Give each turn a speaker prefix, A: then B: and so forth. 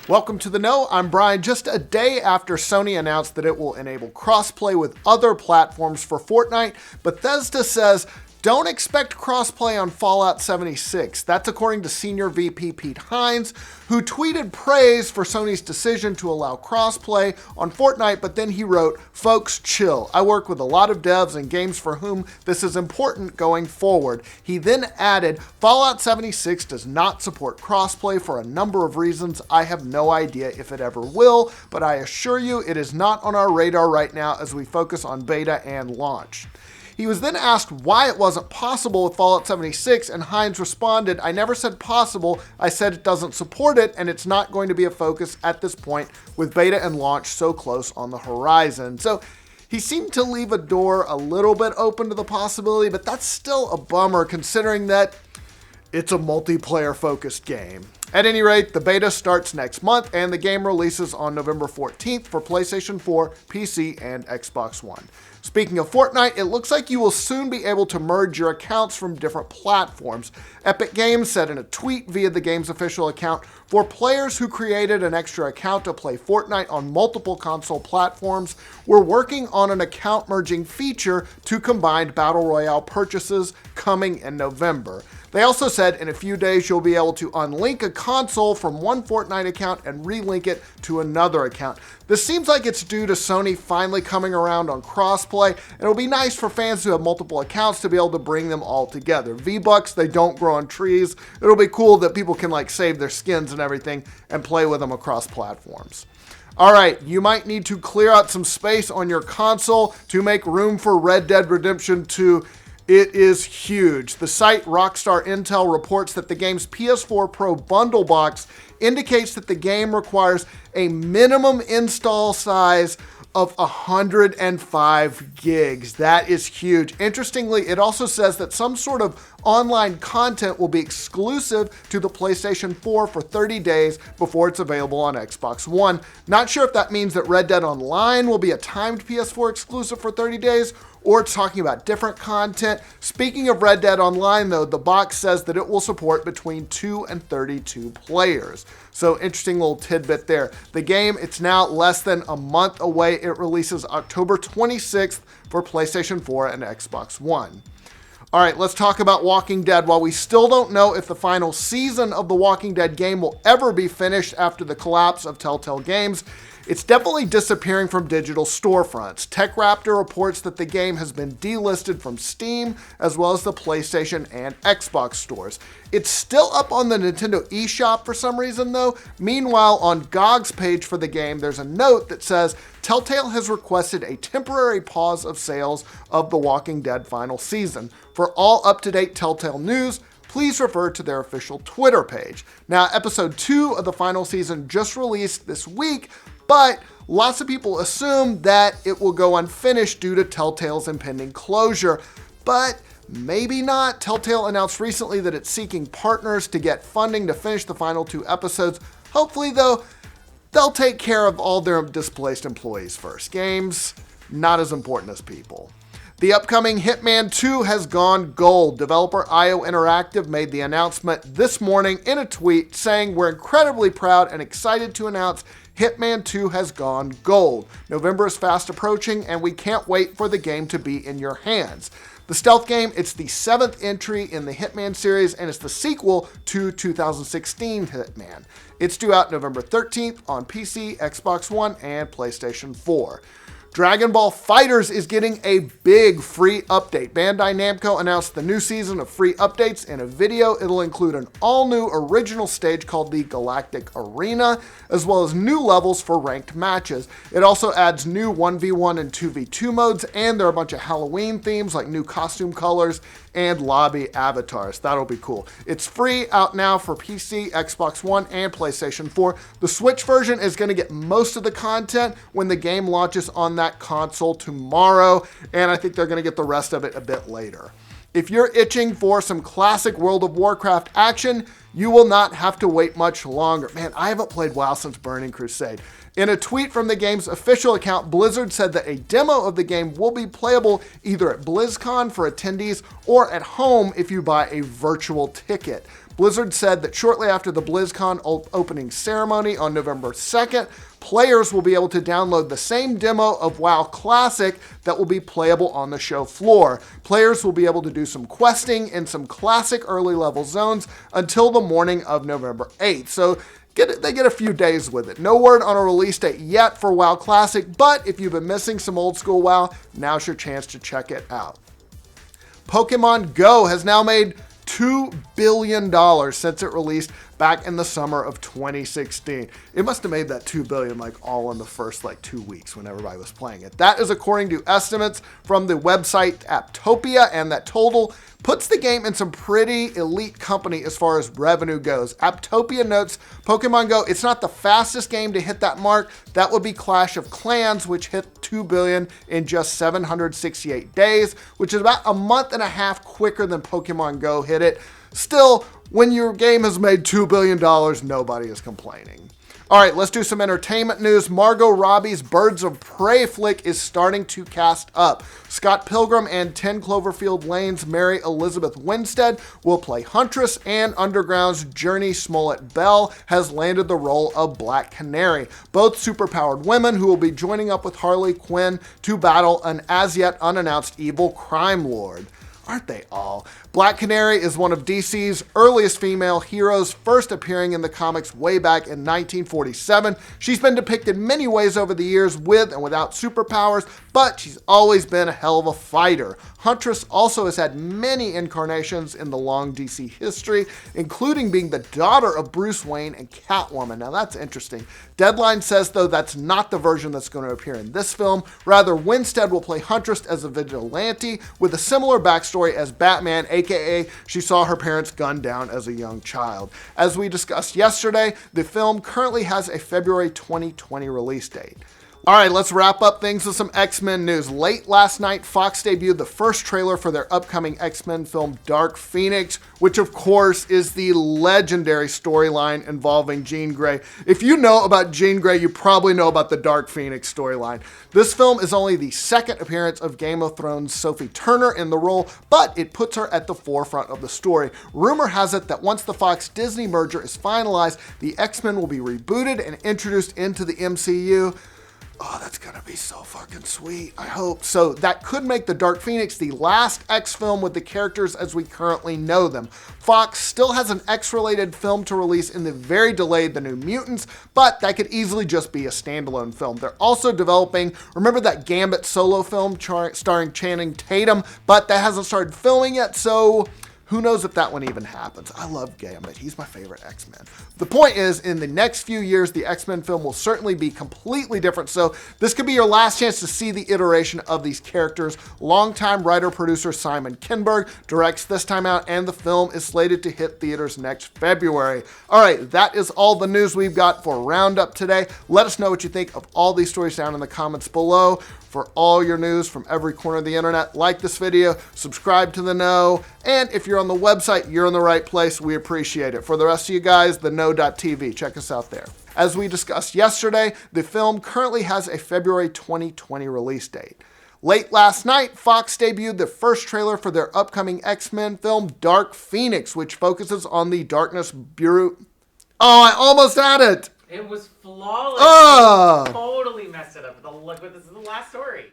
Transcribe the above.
A: Welcome to The Know, I'm Brian. Just a day after Sony announced that it will enable crossplay with other platforms for Fortnite, Bethesda says, don't expect crossplay on Fallout 76. That's according to Senior VP Pete Hines, who tweeted praise for Sony's decision to allow crossplay on Fortnite, but then he wrote, folks, chill. I work with a lot of devs and games for whom this is important going forward. He then added, Fallout 76 does not support crossplay for a number of reasons. I have no idea if it ever will, but I assure you it is not on our radar right now as we focus on beta and launch. He was then asked why it wasn't possible with Fallout 76, and Hines responded, I never said possible, I said it doesn't support it, and it's not going to be a focus at this point with beta and launch so close on the horizon. So he seemed to leave a door a little bit open to the possibility, but that's still a bummer considering that it's a multiplayer-focused game. At any rate, the beta starts next month, and the game releases on November 14th for PlayStation 4, PC, and Xbox One. Speaking of Fortnite, it looks like you will soon be able to merge your accounts from different platforms. Epic Games said in a tweet via the game's official account, for players who created an extra account to play Fortnite on multiple console platforms, we're working on an account merging feature to combine Battle Royale purchases coming in November. They also said in a few days you'll be able to unlink a console from one Fortnite account and relink it to another account. This seems like it's due to Sony finally coming around on crossplay, and it'll be nice for fans who have multiple accounts to be able to bring them all together. V-Bucks, they don't grow on trees. It'll be cool that people can like save their skins and everything and play with them across platforms. All right, you might need to clear out some space on your console to make room for Red Dead Redemption 2. It is huge. The site Rockstar Intel reports that the game's PS4 Pro bundle box indicates that the game requires a minimum install size of 105 gigs. That is huge. Interestingly, it also says that some sort of online content will be exclusive to the PlayStation 4 for 30 days before it's available on Xbox One. Not sure if that means that Red Dead Online will be a timed PS4 exclusive for 30 days, or it's talking about different content. Speaking of Red Dead Online, though, the box says that it will support between 2 and 32 players. So interesting little tidbit there. The game, it's now less than a month away. It releases October 26th for PlayStation 4 and Xbox One. All right, let's talk about Walking Dead. While we still don't know if the final season of the Walking Dead game will ever be finished after the collapse of Telltale Games, it's definitely disappearing from digital storefronts. TechRaptor reports that the game has been delisted from Steam, as well as the PlayStation and Xbox stores. It's still up on the Nintendo eShop for some reason, though. Meanwhile, on GOG's page for the game, there's a note that says, Telltale has requested a temporary pause of sales of The Walking Dead final season. For all up-to-date Telltale news, please refer to their official Twitter page. Now, episode 2 of the final season just released this week, but lots of people assume that it will go unfinished due to Telltale's impending closure. But maybe not. Telltale announced recently that it's seeking partners to get funding to finish the final 2 episodes. Hopefully, though, they'll take care of all their displaced employees first. Games, not as important as people. The upcoming Hitman 2 has gone gold. Developer IO Interactive made the announcement this morning in a tweet saying, we're incredibly proud and excited to announce Hitman 2 has gone gold. November is fast approaching and we can't wait for the game to be in your hands. The stealth game, it's the 7th entry in the Hitman series and it's the sequel to 2016 Hitman. It's due out November 13th on PC, Xbox One, and PlayStation 4. Dragon Ball Fighterz is getting a big free update. Bandai Namco announced the new season of free updates in a video. It'll include an all-new original stage called the Galactic Arena, as well as new levels for ranked matches. It also adds new 1v1 and 2v2 modes, and there are a bunch of Halloween themes like new costume colors and lobby avatars. That'll be cool. It's free out now for PC, Xbox One, and PlayStation 4. The Switch version is going to get most of the content when the game launches on that console tomorrow, and I think they're going to get the rest of it a bit later. If you're itching for some classic World of Warcraft action, you will not have to wait much longer. Man, I haven't played WoW since Burning Crusade. In a tweet from the game's official account, Blizzard said that a demo of the game will be playable either at BlizzCon for attendees or at home if you buy a virtual ticket. Blizzard said that shortly after the BlizzCon opening ceremony on November 2nd, players will be able to download the same demo of WoW Classic that will be playable on the show floor. Players will be able to do some questing in some classic early level zones until the morning of November 8th. So they get a few days with it. No word on a release date yet for WoW Classic, but if you've been missing some old school WoW, now's your chance to check it out. Pokemon Go has now made $2 billion since it released back in the summer of 2016. It must have made that $2 billion like all in the first 2 weeks when everybody was playing it. That is according to estimates from the website Apptopia, and that total puts the game in some pretty elite company as far as revenue goes. Apptopia notes Pokemon Go, it's not the fastest game to hit that mark. That would be Clash of Clans, which hit $2 billion in just 768 days, which is about a month and a half quicker than Pokemon Go hit it. Still, when your game has made $2 billion, nobody is complaining. All right, let's do some entertainment news. Margot Robbie's Birds of Prey flick is starting to cast up. Scott Pilgrim and 10 Cloverfield Lane's Mary Elizabeth Winstead will play Huntress, and Underground's Journey Smollett-Bell has landed the role of Black Canary, both superpowered women who will be joining up with Harley Quinn to battle an as-yet unannounced evil crime lord. Aren't they all? Black Canary is one of DC's earliest female heroes, first appearing in the comics way back in 1947. She's been depicted many ways over the years with and without superpowers, but she's always been a hell of a fighter. Huntress also has had many incarnations in the long DC history, including being the daughter of Bruce Wayne and Catwoman. Now that's interesting. Deadline says, though, that's not the version that's going to appear in this film. Rather, Winstead will play Huntress as a vigilante with a similar backstory as Batman, aka she saw her parents gunned down as a young child. As we discussed yesterday, the film currently has a February 2020 release date. All right, let's wrap up things with some X-Men news. Late last night, Fox debuted the first trailer for their upcoming X-Men film Dark Phoenix, which of course is the legendary storyline involving Jean Grey. If you know about Jean Grey, you probably know about the Dark Phoenix storyline. This film is only the second appearance of Game of Thrones' Sophie Turner in the role, but it puts her at the forefront of the story. Rumor has it that once the Fox-Disney merger is finalized, the X-Men will be rebooted and introduced into the MCU. Oh, that's gonna be so fucking sweet. I hope. So that could make the Dark Phoenix the last X film with the characters as we currently know them. Fox still has an X-related film to release in the very delayed The New Mutants, but that could easily just be a standalone film. They're also developing, remember that Gambit solo film starring Channing Tatum, but that hasn't started filming yet, so who knows if that one even happens. I love Gambit. He's my favorite X-Men. The point is, in the next few years, the X-Men film will certainly be completely different, so this could be your last chance to see the iteration of these characters. Longtime writer-producer Simon Kinberg directs this time out, and the film is slated to hit theaters next February. All right, that is all the news we've got for Roundup today. Let us know what you think of all these stories down in the comments below. For all your news from every corner of the internet, like this video, subscribe to The Know, and if you're on the website, you're in the right place. We appreciate it. For the rest of you guys, theknow.tv. Check us out there. As we discussed yesterday, the film currently has a February 2020 release date. Late last night, Fox debuted the first trailer for their upcoming X-Men film, Dark Phoenix, which focuses on the Darkness Bureau. Oh, I almost had it!
B: It was flawless. You totally messed it up. This is the last story.